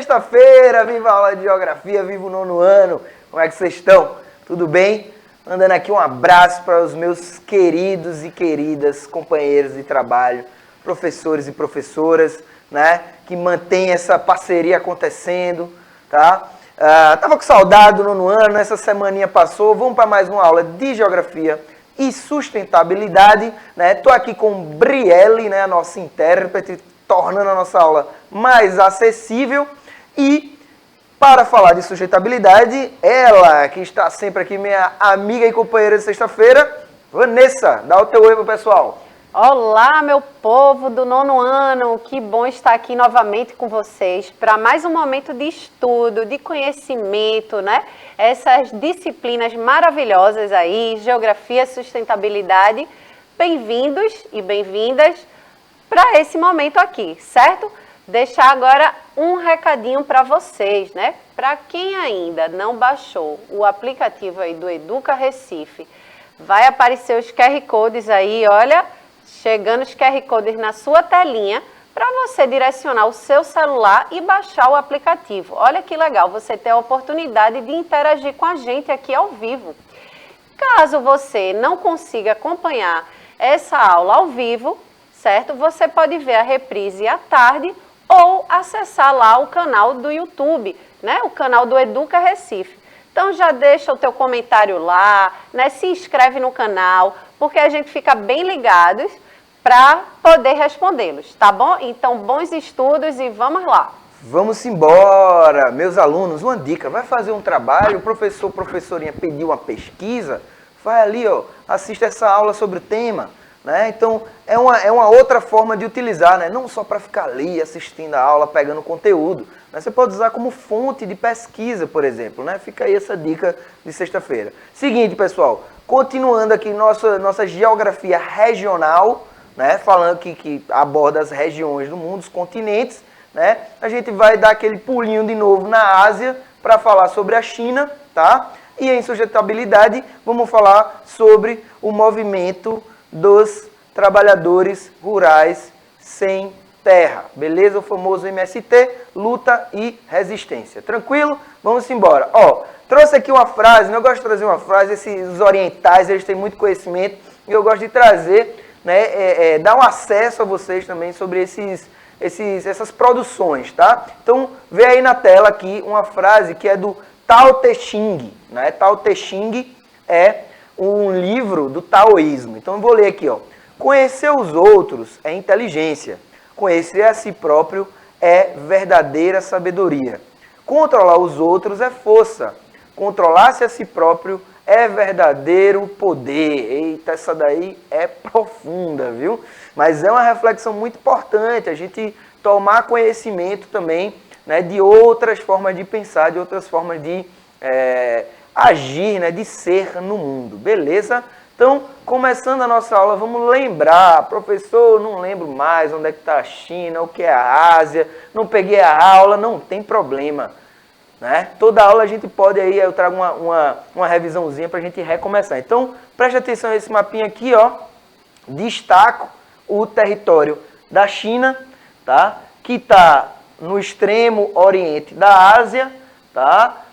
sexta-feira, viva a aula de geografia, viva o nono ano. Como é que vocês estão? Tudo bem? Mandando aqui um abraço para os meus queridos e queridas companheiros de trabalho, professores e professoras, né? Que mantêm essa parceria acontecendo, tá? Tava com saudade do nono ano, essa semaninha passou, vamos para mais uma aula de geografia e sustentabilidade, né? Tô aqui com Brielle, né, a nossa intérprete, tornando a nossa aula mais acessível. E para falar de sustentabilidade, ela que está sempre aqui, minha amiga e companheira de sexta-feira, Vanessa, dá o teu oi pro pessoal. Olá, meu povo do nono ano, que bom estar aqui novamente com vocês para mais um momento de estudo, de conhecimento, né? Essas disciplinas maravilhosas aí, geografia, sustentabilidade. Bem-vindos e bem-vindas para esse momento aqui, certo? Deixar agora um recadinho para vocês, né? Para quem ainda não baixou o aplicativo aí do Educa Recife, vai aparecer os QR Codes aí, olha, chegando os QR Codes na sua telinha para você direcionar o seu celular e baixar o aplicativo. Olha que legal, você ter a oportunidade de interagir com a gente aqui ao vivo. Caso você não consiga acompanhar essa aula ao vivo, certo? Você pode ver a reprise à tarde ou acessar lá o canal do YouTube, né? O canal do Educa Recife. Então já deixa o teu comentário lá, né? Se inscreve no canal, porque a gente fica bem ligados para poder respondê-los, tá bom? Então, bons estudos e vamos lá. Vamos embora, meus alunos, uma dica, vai fazer um trabalho, o professor, professorinha pediu uma pesquisa, vai ali, ó, assista essa aula sobre o tema, né? Então, é uma outra forma de utilizar, né? Não só para ficar ali assistindo a aula, pegando conteúdo, né? Você pode usar como fonte de pesquisa, por exemplo, né? Fica aí essa dica de sexta-feira. Seguinte, pessoal, continuando aqui nossa geografia regional, né? Falando que aborda as regiões do mundo, os continentes, né? A gente vai dar aquele pulinho de novo na Ásia para falar sobre a China, tá? E em sustentabilidade, vamos falar sobre o movimento dos trabalhadores rurais sem terra, beleza? O famoso MST, luta e resistência. Tranquilo? Vamos embora. Ó, trouxe aqui uma frase, eu gosto de trazer uma frase, esses orientais, eles têm muito conhecimento, e eu gosto de trazer, né, dar um acesso a vocês também sobre essas produções, tá? Então, vê aí na tela aqui uma frase que é do Tao Te Ching, né? Tao Te Ching é um livro do taoísmo. Então, eu vou ler aqui, ó. Conhecer os outros é inteligência. Conhecer a si próprio é verdadeira sabedoria. Controlar os outros é força. Controlar-se a si próprio é verdadeiro poder. Eita, essa daí é profunda, viu? Mas é uma reflexão muito importante, a gente tomar conhecimento também, né, de outras formas de pensar, de outras formas de agir, né, de ser no mundo, beleza? Então, começando a nossa aula, vamos lembrar, professor, não lembro mais onde é que está a China, o que é a Ásia, não peguei a aula, não tem problema. Né? Toda aula a gente pode aí, eu trago uma revisãozinha para a gente recomeçar. Então, preste atenção nesse mapinha aqui, ó. Destaco o território da China, tá? Que está no extremo oriente da Ásia, tá?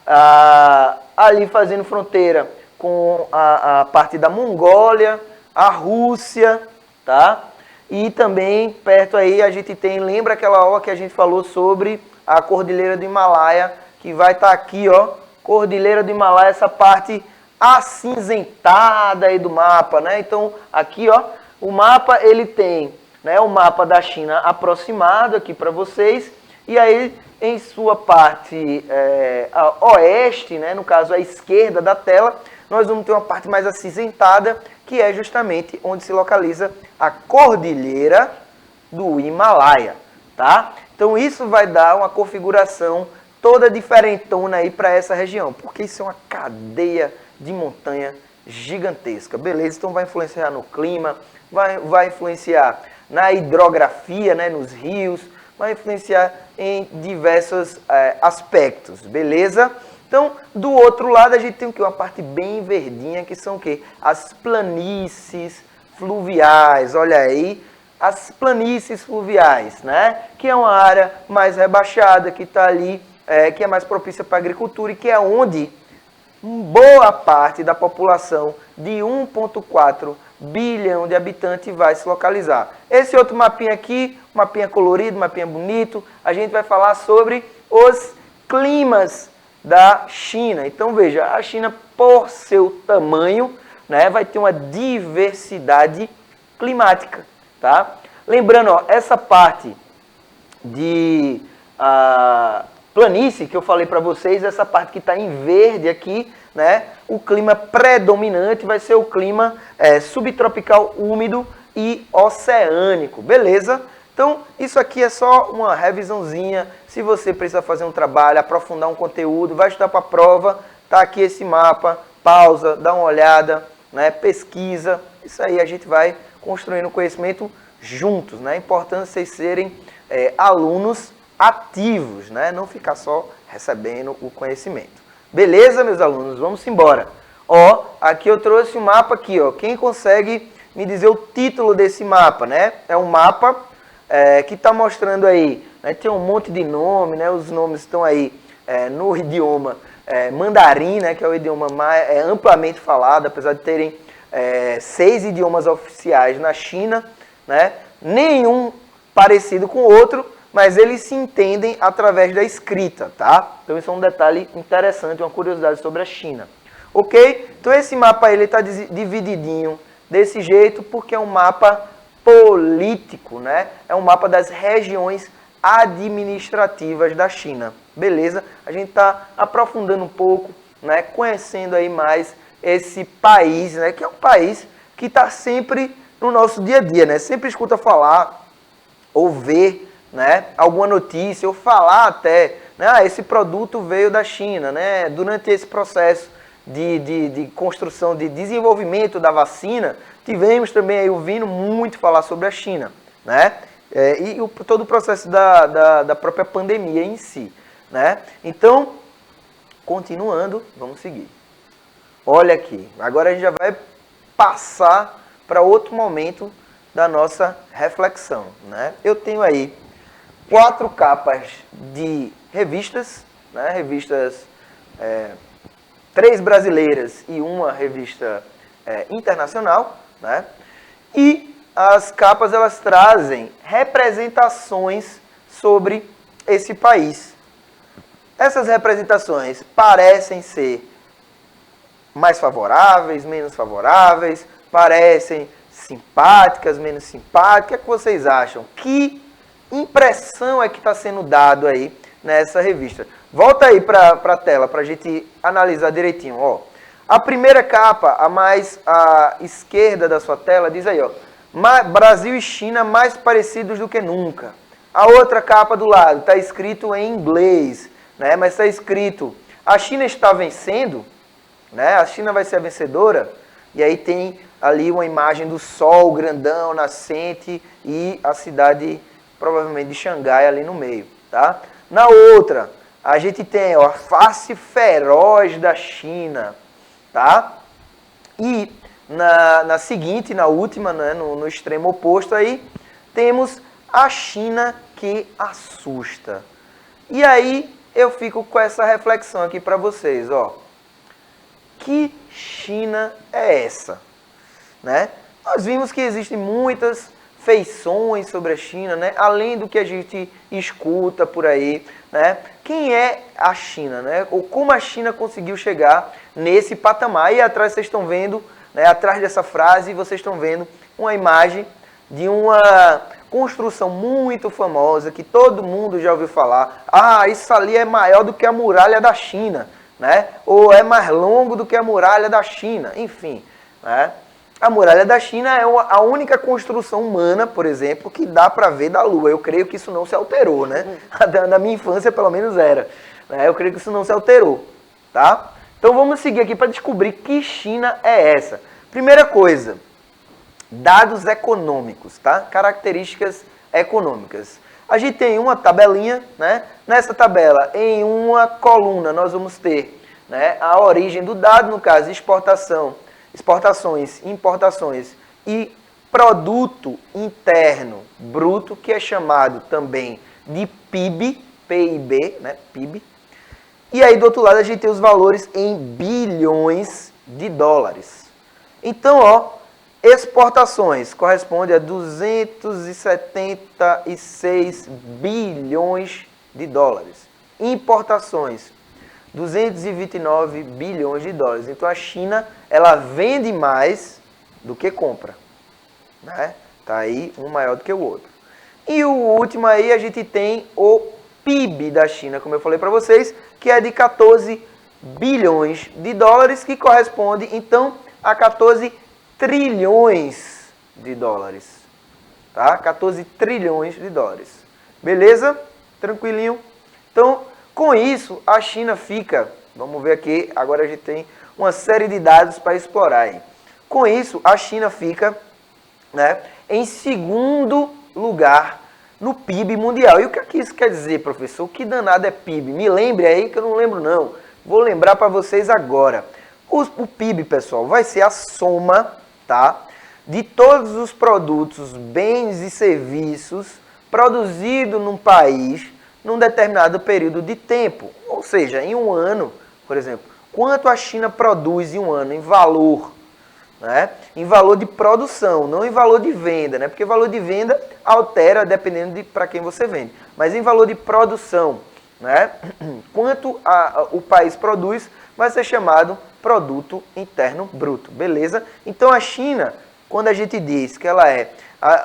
Ali fazendo fronteira com a parte da Mongólia, a Rússia, tá? E também perto aí a gente tem, lembra aquela aula que a gente falou sobre a Cordilheira do Himalaia, que vai estar aqui, ó, Cordilheira do Himalaia, essa parte acinzentada aí do mapa, né? Então, aqui, ó, o mapa, ele tem, né, o mapa da China aproximado aqui para vocês, e aí, em sua parte oeste, né, no caso, a esquerda da tela, nós vamos ter uma parte mais acinzentada, que é justamente onde se localiza a Cordilheira do Himalaia, tá? Então, isso vai dar uma configuração toda diferentona aí para essa região, porque isso é uma cadeia de montanha gigantesca, beleza? Então vai influenciar no clima, vai influenciar na hidrografia, né, nos rios, vai influenciar em diversos aspectos, beleza? Então, do outro lado a gente tem o quê? Uma parte bem verdinha, que são o quê? As planícies fluviais, olha aí, as planícies fluviais, né? Que é uma área mais rebaixada, que está ali, que é mais propícia para a agricultura e que é onde boa parte da população de 1,4 bilhão de habitantes vai se localizar. Esse outro mapinha aqui, mapinha colorido, mapinha bonito, a gente vai falar sobre os climas da China. Então veja, a China, por seu tamanho, né, vai ter uma diversidade climática, tá? Lembrando, ó, essa parte de planície que eu falei para vocês, essa parte que está em verde aqui, né, o clima predominante vai ser o clima subtropical úmido e oceânico, beleza? Então, isso aqui é só uma revisãozinha. Se você precisa fazer um trabalho, aprofundar um conteúdo, vai estudar para a prova, tá aqui esse mapa, pausa, dá uma olhada, né, pesquisa. Isso aí a gente vai construindo conhecimento juntos, né? É importante vocês serem alunos ativos, né? Não ficar só recebendo o conhecimento. Beleza, meus alunos? Vamos embora. Ó, aqui eu trouxe um mapa aqui, ó. Quem consegue me dizer o título desse mapa, né? É um mapa que está mostrando aí, né? Tem um monte de nome, né? Os nomes estão aí no idioma mandarim, né? Que é o idioma mais amplamente falado, apesar de terem 6 idiomas oficiais na China, né? Nenhum parecido com o outro, mas eles se entendem através da escrita, tá? Então isso é um detalhe interessante, uma curiosidade sobre a China. Ok? Então esse mapa aí, ele está divididinho desse jeito porque é um mapa político, né? É um mapa das regiões administrativas da China. Beleza? A gente está aprofundando um pouco, né? Conhecendo aí mais esse país, né? Que é um país que está sempre no nosso dia a dia, né? Sempre escuta falar ou ver, né, alguma notícia, ou falar até, né, esse produto veio da China, né? Durante esse processo de construção, de desenvolvimento da vacina, tivemos também aí ouvindo muito falar sobre a China, né? E todo o processo da própria pandemia em si, né? Então, continuando, vamos seguir. Olha aqui, agora a gente já vai passar para outro momento da nossa reflexão, né? Eu tenho aí 4 capas de revistas, né? Revistas 3 brasileiras e uma revista internacional, né? E as capas elas trazem representações sobre esse país. Essas representações parecem ser mais favoráveis, menos favoráveis, parecem simpáticas, menos simpáticas. O que é que vocês acham? Que impressão é que está sendo dado aí nessa revista? Volta aí para a tela para a gente analisar direitinho. Ó, a primeira capa, a mais à esquerda da sua tela, diz aí, ó, Brasil e China mais parecidos do que nunca. A outra capa do lado está escrito em inglês, né? Mas está escrito: a China está vencendo, né? A China vai ser a vencedora. E aí tem ali uma imagem do sol grandão, nascente, e a cidade provavelmente de Xangai ali no meio, tá? Na outra, a gente tem, ó, a face feroz da China, tá? E na seguinte, na última, né, no extremo oposto aí, temos a China que assusta. E aí eu fico com essa reflexão aqui para vocês, ó. Que China é essa? Né? Nós vimos que existem muitas feições sobre a China, né? Além do que a gente escuta por aí, né? Quem é a China, né? Ou como a China conseguiu chegar nesse patamar? E atrás vocês estão vendo, né? Atrás dessa frase vocês estão vendo uma imagem de uma construção muito famosa que todo mundo já ouviu falar. Ah, isso ali é maior do que a muralha da China, né? Ou é mais longo do que a muralha da China, enfim, né? A muralha da China é a única construção humana, por exemplo, que dá para ver da Lua. Eu creio que isso não se alterou, né? Na minha infância, pelo menos, era. Eu creio que isso não se alterou, tá? Então vamos seguir aqui para descobrir que China é essa. Primeira coisa, dados econômicos, tá? Características econômicas. A gente tem uma tabelinha, né? Nessa tabela, em uma coluna, nós vamos ter, né, a origem do dado, no caso, exportação, exportações, importações e produto interno bruto, que é chamado também de PIB, PIB, né? PIB. E aí do outro lado a gente tem os valores em bilhões de dólares. Então, ó, exportações corresponde a 276 bilhões de dólares. Importações, 229 bilhões de dólares. Então a China, ela vende mais do que compra, né? Tá aí um maior do que o outro. E o último aí a gente tem o PIB da China, como eu falei para vocês, que é de 14 bilhões de dólares, que corresponde então a 14 trilhões de dólares, tá? 14 trilhões de dólares. Beleza? Tranquilinho? Então, com isso, a China fica, vamos ver aqui, agora a gente tem uma série de dados para explorar aí. Com isso, a China fica, né, em segundo lugar no PIB mundial. E o que é que isso quer dizer, professor? O que danado é PIB? Me lembre aí que eu não lembro não. Vou lembrar para vocês agora. O PIB, pessoal, vai ser a soma, tá, de todos os produtos, bens e serviços produzidos num país num determinado período de tempo. Ou seja, em um ano, por exemplo, quanto a China produz em um ano em valor, né? Em valor de produção, não em valor de venda, né? Porque valor de venda altera dependendo de para quem você vende. Mas em valor de produção, né? Quanto o país produz vai ser chamado Produto Interno Bruto, beleza? Então a China, quando a gente diz que ela é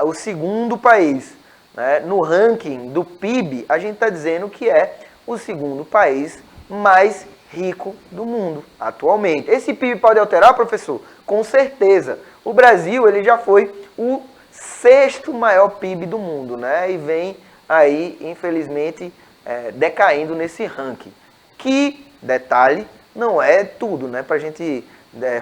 o segundo país, né, no ranking do PIB, a gente está dizendo que é o segundo país mais rico do mundo atualmente. Esse PIB pode alterar, professor? Com certeza. O Brasil ele já foi o sexto maior PIB do mundo, né? E vem aí, infelizmente, decaindo nesse ranking. Que, detalhe, não é tudo, né? Para a gente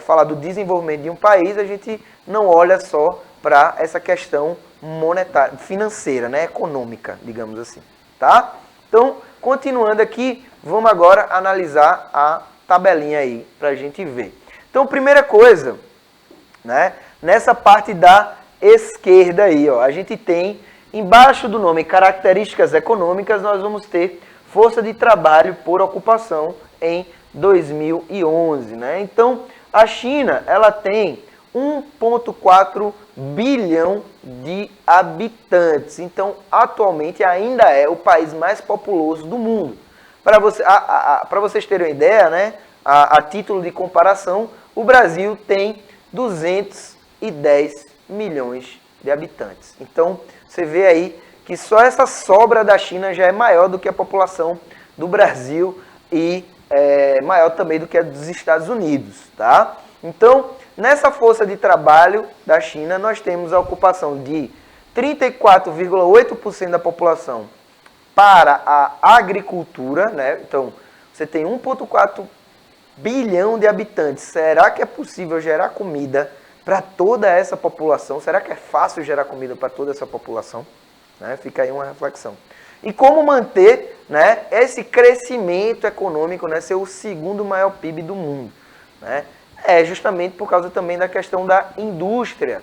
falar do desenvolvimento de um país, a gente não olha só para essa questão monetária, financeira, né? Econômica, digamos assim, tá? Então, continuando aqui, vamos agora analisar a tabelinha aí para a gente ver. Então, primeira coisa, né? Nessa parte da esquerda aí, ó, a gente tem embaixo do nome características econômicas, nós vamos ter força de trabalho por ocupação em 2011, né? Então, a China, ela tem 1,4 bilhão de habitantes. Então, atualmente ainda é o país mais populoso do mundo. Para vocês terem uma ideia, né? A título de comparação, o Brasil tem 210 milhões de habitantes. Então, você vê aí que só essa sobra da China já é maior do que a população do Brasil e maior também do que a dos Estados Unidos, tá? Então, nessa força de trabalho da China, nós temos a ocupação de 34,8% da população para a agricultura, né? Então, você tem 1,4 bilhão de habitantes. Será que é possível gerar comida para toda essa população? Será que é fácil gerar comida para toda essa população? Né? Fica aí uma reflexão. E como manter, né, esse crescimento econômico, né, ser o segundo maior PIB do mundo, né? É justamente por causa também da questão da indústria.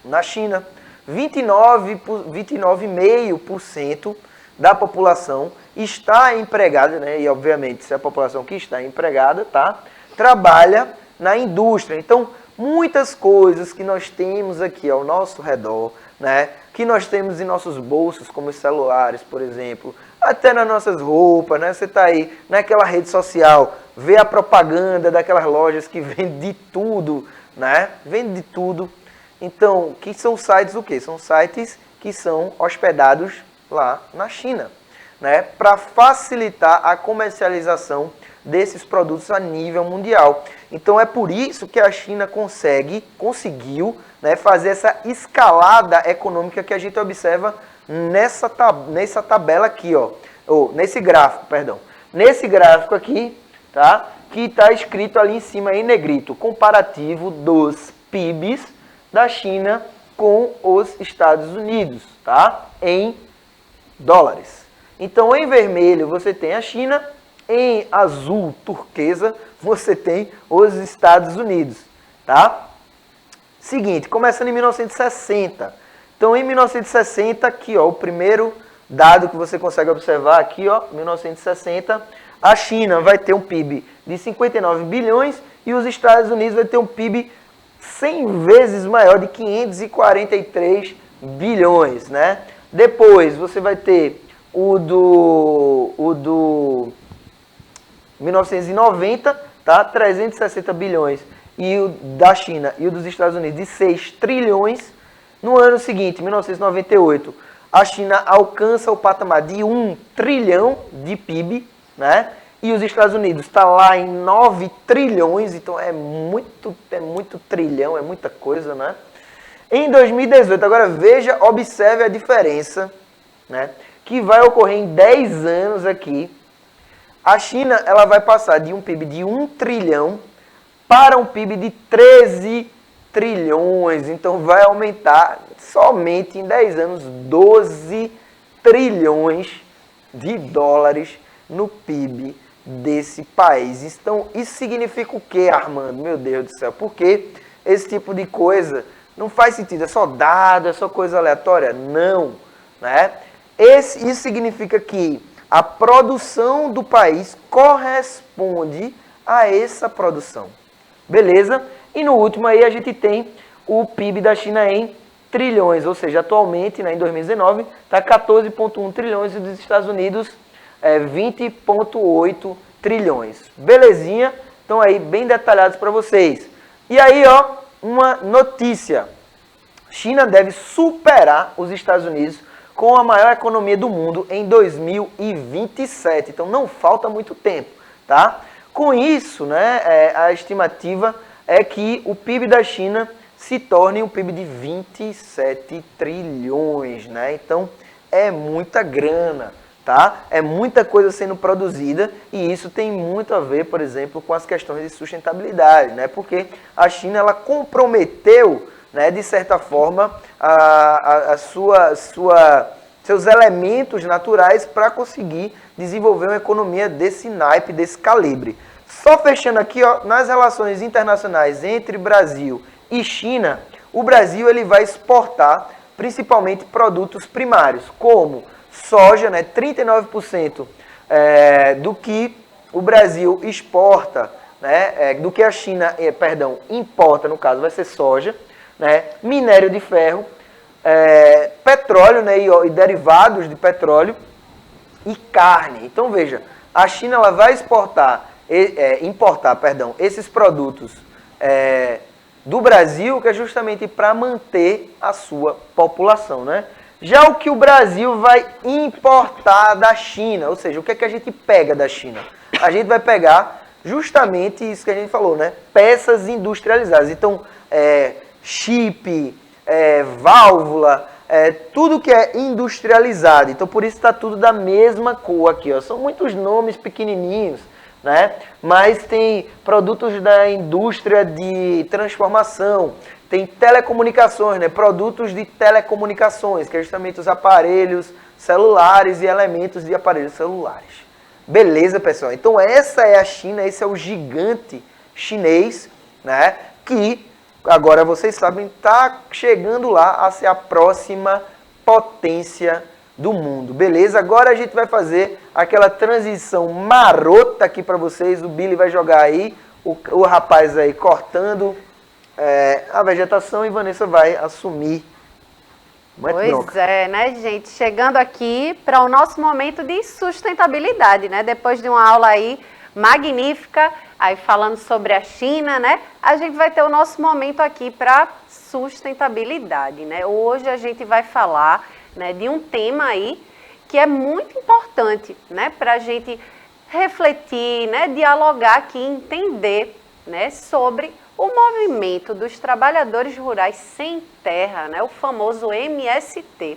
Na China, 29,5% da população está empregada, né? E obviamente, se a população que está empregada, tá, trabalha na indústria. Então, muitas coisas que nós temos aqui ao nosso redor, né, que nós temos em nossos bolsos, como os celulares, por exemplo, até nas nossas roupas, né? Você está aí naquela rede social, vê a propaganda daquelas lojas que vendem de tudo, né? Vende de tudo. Então, que são sites o quê? São sites que são hospedados lá na China, né? Para facilitar a comercialização desses produtos a nível mundial. Então, é por isso que a China conseguiu, né, fazer essa escalada econômica que a gente observa nessa tabela aqui, ó, ou nesse gráfico, perdão. Nesse gráfico aqui, tá? Que está escrito ali em cima em negrito, comparativo dos PIBs da China com os Estados Unidos, tá? Em dólares. Então, em vermelho você tem a China, em azul turquesa você tem os Estados Unidos, tá? Seguinte, começando em 1960. Então, em 1960, aqui, ó, o primeiro dado que você consegue observar aqui, ó, 1960, a China vai ter um PIB de 59 bilhões e os Estados Unidos vai ter um PIB 100 vezes maior, de 543 bilhões, né? Depois, você vai ter o do 1990, tá? 360 bilhões. E o da China e o dos Estados Unidos de 6 trilhões. No ano seguinte, 1998, a China alcança o patamar de 1 trilhão de PIB, né? E os Estados Unidos está lá em 9 trilhões, então é muito trilhão, é muita coisa, né? Em 2018, agora veja, observe a diferença, né? Que vai ocorrer em 10 anos aqui. A China, ela vai passar de um PIB de 1 trilhão para um PIB de 13 trilhões. Então vai aumentar somente em 10 anos 12 trilhões de dólares no PIB desse país. Então isso significa o quê, Armando? Meu Deus do céu, porque esse tipo de coisa não faz sentido, é só dado, é só coisa aleatória? Não, né? Isso significa que a produção do país corresponde a essa produção. Beleza? E no último aí a gente tem o PIB da China em trilhões, ou seja, atualmente, né, em 2019, está 14,1 trilhões e dos Estados Unidos 20,8 trilhões. Belezinha? Então aí bem detalhados para vocês. E aí, ó, uma notícia. China deve superar os Estados Unidos com a maior economia do mundo em 2027. Então não falta muito tempo, tá? Com isso, né, a estimativa é que o PIB da China se torne um PIB de 27 trilhões, né? Então é muita grana, tá? É muita coisa sendo produzida e isso tem muito a ver, por exemplo, com as questões de sustentabilidade, né? Porque a China, ela comprometeu, né, de certa forma, seus elementos naturais para conseguir desenvolver uma economia desse naipe, desse calibre. Só fechando aqui, ó, nas relações internacionais entre Brasil e China, o Brasil ele vai exportar principalmente produtos primários, como soja, né, 39% do que o Brasil exporta, né, do que a China, importa, no caso, vai ser soja, né, minério de ferro, petróleo, né, e derivados de petróleo e carne. Então veja, a China ela vai importar esses produtos do Brasil, que é justamente para manter a sua população, né? Já o que o Brasil vai importar da China, ou seja, o que é que a gente pega da China? A gente vai pegar justamente isso que a gente falou, né? Peças industrializadas. Então, chip, válvula, tudo que é industrializado. Então, por isso está tudo da mesma cor aqui, ó. São muitos nomes pequenininhos, né? Mas tem produtos da indústria de transformação, tem telecomunicações, né? Produtos de telecomunicações, que é justamente os aparelhos celulares e elementos de aparelhos celulares. Beleza, pessoal? Então essa é a China, esse é o gigante chinês, né? Que, agora vocês sabem, está chegando lá a ser a próxima potência do mundo, beleza? Agora a gente vai fazer aquela transição marota aqui para vocês. O Billy vai jogar aí, o rapaz aí cortando a vegetação e Vanessa vai assumir. Pois é, né, gente? Chegando aqui para o nosso momento de sustentabilidade, né? Depois de uma aula aí magnífica, aí falando sobre a China, né? A gente vai ter o nosso momento aqui para sustentabilidade, né? Hoje a gente vai falar, né, de um tema aí que é muito importante, né, para a gente refletir, né, dialogar aqui, entender, né, sobre o movimento dos trabalhadores rurais sem terra, né, o famoso MST.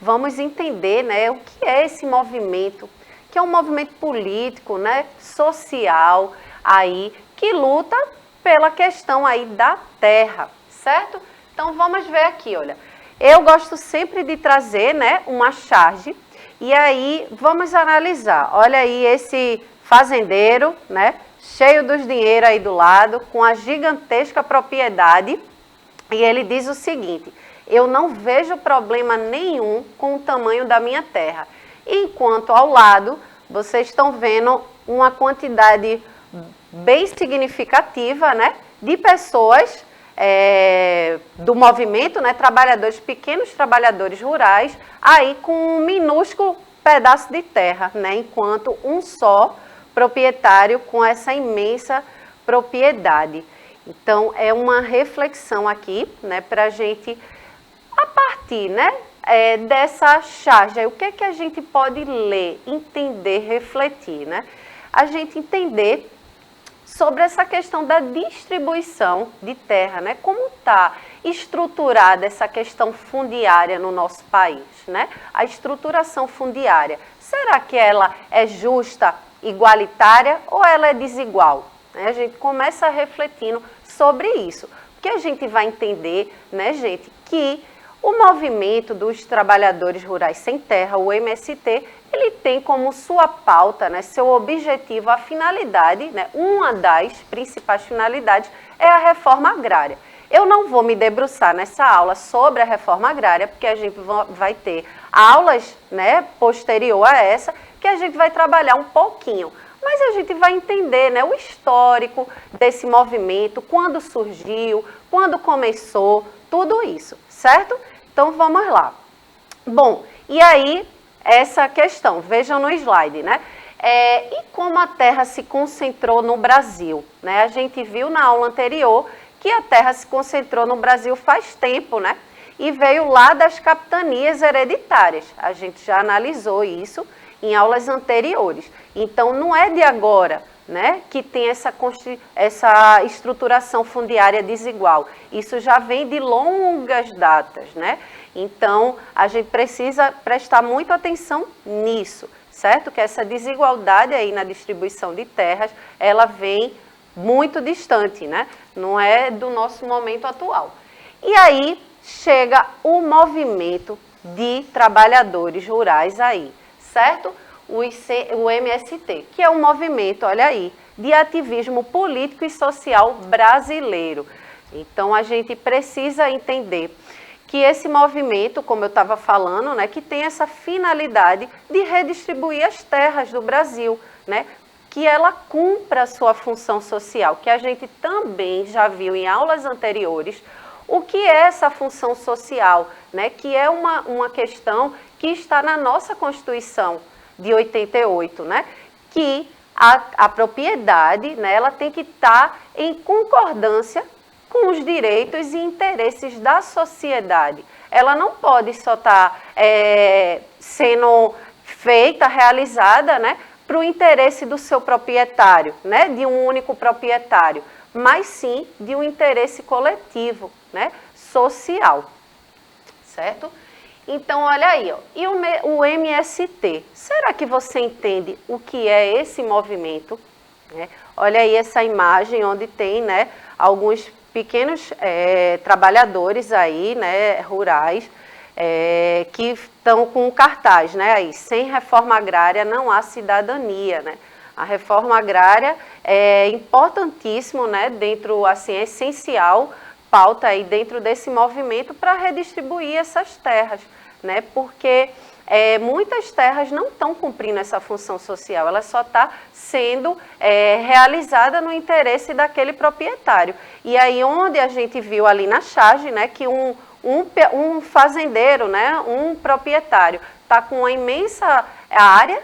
Vamos entender, né, o que é esse movimento, que é um movimento político, né, social, aí, que luta pela questão aí da terra, certo? Então vamos ver aqui, olha. Eu gosto sempre de trazer, né, uma charge e aí vamos analisar. Olha aí esse fazendeiro, né, cheio dos dinheiro aí do lado, com a gigantesca propriedade E ele diz o seguinte: eu não vejo problema nenhum com o tamanho da minha terra. Enquanto ao lado, vocês estão vendo uma quantidade bem significativa, né, de pessoas do movimento, né, trabalhadores, pequenos trabalhadores rurais, aí com um minúsculo pedaço de terra, né, enquanto um só proprietário com essa imensa propriedade. Então, é uma reflexão aqui, né, para a gente, a partir, né, dessa charge, o que é que a gente pode ler, entender, refletir, né? A gente entender sobre essa questão da distribuição de terra, né? Como está estruturada essa questão fundiária no nosso país, né? A estruturação fundiária, será que ela é justa, igualitária ou ela é desigual? A gente começa refletindo sobre isso, porque a gente vai entender, né, gente, que o movimento dos trabalhadores rurais sem terra, o MST, ele tem como sua pauta, né, seu objetivo, a finalidade, né, uma das principais finalidades é a reforma agrária. Eu não vou me debruçar nessa aula sobre a reforma agrária, porque a gente vai ter aulas, né, posterior a essa, que a gente vai trabalhar um pouquinho. Mas a gente vai entender, né, o histórico desse movimento, quando surgiu, quando começou, tudo isso, certo? Então, vamos lá. Bom, e aí, essa questão, vejam no slide, né? E como a terra se concentrou no Brasil, né? A gente viu na aula anterior que a terra se concentrou no Brasil faz tempo, né? E veio lá das capitanias hereditárias. A gente já analisou isso em aulas anteriores. Então, não é de agora, né, que tem essa estruturação fundiária desigual. Isso já vem de longas datas, né? Então, a gente precisa prestar muita atenção nisso, certo? Que essa desigualdade aí na distribuição de terras, ela vem muito distante, né? Não é do nosso momento atual. E aí chega o movimento de trabalhadores rurais aí, certo? O MST, que é um movimento, olha aí, de ativismo político e social brasileiro. Então, a gente precisa entender que esse movimento, como eu estava falando, né, que tem essa finalidade de redistribuir as terras do Brasil, né, que ela cumpra a sua função social, que a gente também já viu em aulas anteriores, o que é essa função social, né, que é uma questão que está na nossa Constituição de 88, né, que a propriedade, né, ela tem que estar em concordância com os direitos e interesses da sociedade. Ela não pode só estar sendo feita, realizada, né, para o interesse do seu proprietário, né, de um único proprietário, mas sim de um interesse coletivo, né, social, certo? Então, olha aí, ó, e o MST, será que você entende o que é esse movimento? Olha aí essa imagem onde tem, né, alguns pequenos trabalhadores aí, né, rurais, que estão com um cartaz, né, aí, sem reforma agrária não há cidadania, né? A reforma agrária é importantíssimo, né, dentro, assim, é essencial, pauta aí dentro desse movimento para redistribuir essas terras, né, porque muitas terras não estão cumprindo essa função social, ela só está sendo realizada no interesse daquele proprietário. E aí onde a gente viu ali na charge, né, que um fazendeiro, né, um proprietário, está com uma imensa área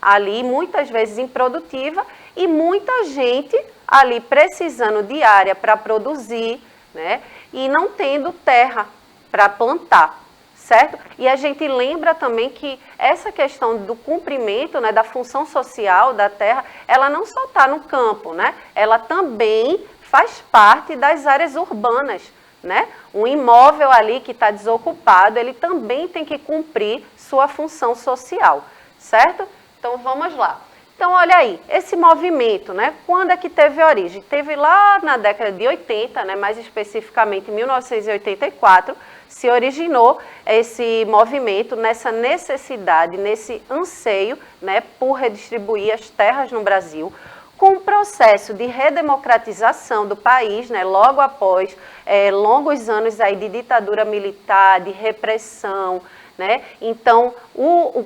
ali, muitas vezes improdutiva, e muita gente ali precisando de área para produzir, né, e não tendo terra para plantar, certo? E a gente lembra também que essa questão do cumprimento, né, da função social da terra, ela não só está no campo, né, ela também faz parte das áreas urbanas, né? Um imóvel ali que está desocupado, ele também tem que cumprir sua função social, certo? Então, vamos lá. Então, olha aí, esse movimento, né, quando é que teve origem? Teve lá na década de 80, né, mais especificamente em 1984, se originou esse movimento nessa necessidade, nesse anseio, né, por redistribuir as terras no Brasil, com o processo de redemocratização do país, né, logo após longos anos aí de ditadura militar, de repressão, né? Então,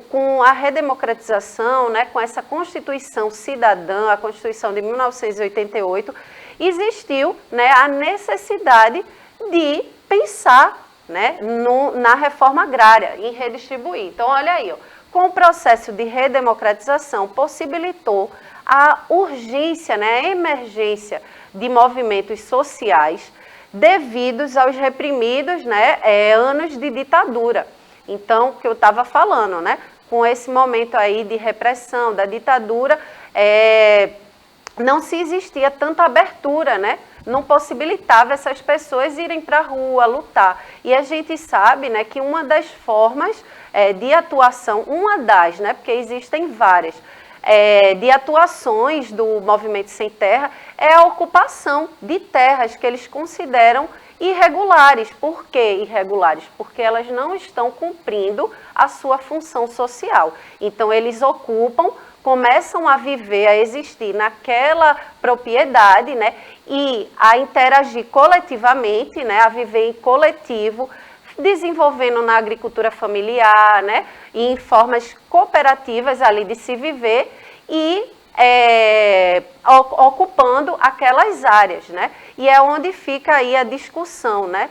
com a redemocratização, né, com essa Constituição Cidadã, a Constituição de 1988, existiu, né, a necessidade de pensar, né, na reforma agrária, em redistribuir. Então, olha aí, ó, com o processo de redemocratização, possibilitou a urgência, né, a emergência de movimentos sociais devidos aos reprimidos, né, anos de ditadura. Então, o que eu estava falando, né, com esse momento aí de repressão, da ditadura, não se existia tanta abertura, né? Não possibilitava essas pessoas irem para a rua, lutar. E a gente sabe, né, que uma das formas de atuação, uma das, né, porque existem várias, de atuações do Movimento Sem Terra é a ocupação de terras que eles consideram irregulares. Por que irregulares? Porque elas não estão cumprindo a sua função social. Então, eles ocupam, começam a viver, a existir naquela propriedade, né, e a interagir coletivamente, né, a viver em coletivo, desenvolvendo na agricultura familiar, né, e em formas cooperativas ali de se viver e ocupando aquelas áreas, né, e é onde fica aí a discussão, né,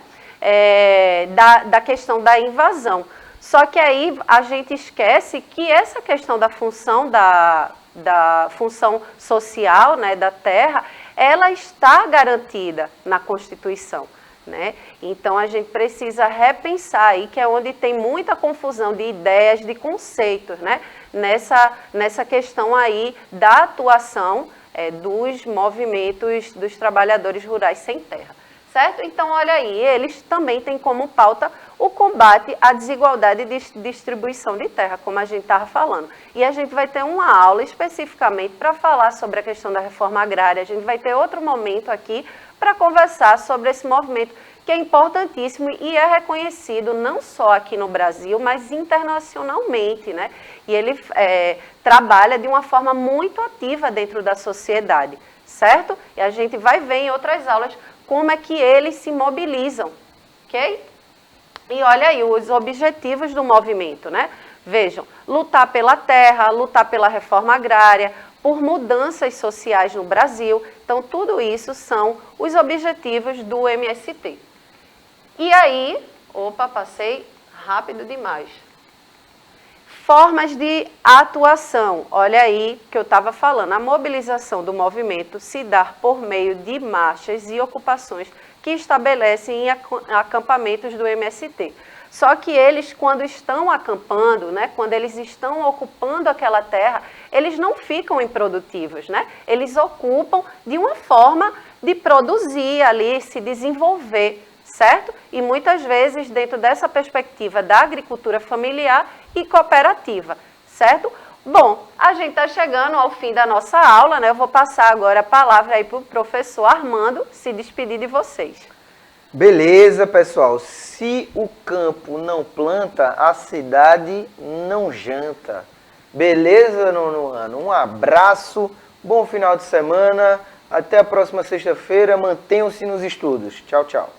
da questão da invasão. Só que aí a gente esquece que essa questão da função, da função social, né, da terra, ela está garantida na Constituição, né? Então a gente precisa repensar aí, que é onde tem muita confusão de ideias, de conceitos, né? Nessa questão aí da atuação dos movimentos dos trabalhadores rurais sem terra. Certo? Então, olha aí, eles também têm como pauta o combate à desigualdade de distribuição de terra, como a gente estava falando. E a gente vai ter uma aula especificamente para falar sobre a questão da reforma agrária. A gente vai ter outro momento aqui para conversar sobre esse movimento, que é importantíssimo e é reconhecido não só aqui no Brasil, mas internacionalmente, né? E ele trabalha de uma forma muito ativa dentro da sociedade, certo? E a gente vai ver em outras aulas como é que eles se mobilizam, ok? E olha aí os objetivos do movimento, né? Vejam, lutar pela terra, lutar pela reforma agrária, por mudanças sociais no Brasil. Então, tudo isso são os objetivos do MST. E aí, passei rápido demais. Formas de atuação, olha aí que eu estava falando, a mobilização do movimento se dá por meio de marchas e ocupações que estabelecem acampamentos do MST. Só que eles, quando estão acampando, né, quando eles estão ocupando aquela terra, eles não ficam improdutivos, né? Eles ocupam de uma forma de produzir ali, se desenvolver, certo? E muitas vezes dentro dessa perspectiva da agricultura familiar e cooperativa, certo? Bom, a gente está chegando ao fim da nossa aula, né? Eu vou passar agora a palavra aí para o professor Armando se despedir de vocês. Beleza, pessoal. Se o campo não planta, a cidade não janta. Beleza, nono ano? Um abraço, bom final de semana. Até a próxima sexta-feira. Mantenham-se nos estudos. Tchau, tchau.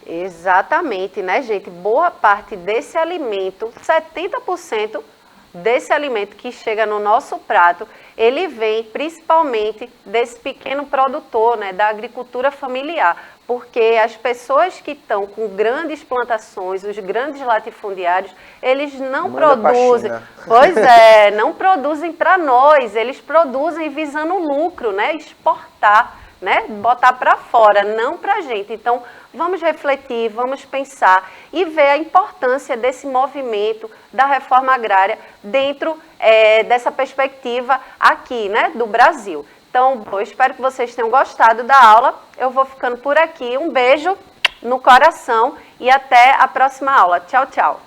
Exatamente, né, gente? Boa parte desse alimento, 70% desse alimento que chega no nosso prato, ele vem principalmente desse pequeno produtor, né, da agricultura familiar, porque as pessoas que estão com grandes plantações, os grandes latifundiários, eles não produzem, pois é, não produzem para nós, eles produzem visando lucro, né, exportar, né, botar para fora, não para a gente. Então, vamos refletir, vamos pensar e ver a importância desse movimento da reforma agrária dentro dessa perspectiva aqui, né, do Brasil. Então, eu espero que vocês tenham gostado da aula. Eu vou ficando por aqui. Um beijo no coração e até a próxima aula. Tchau, tchau.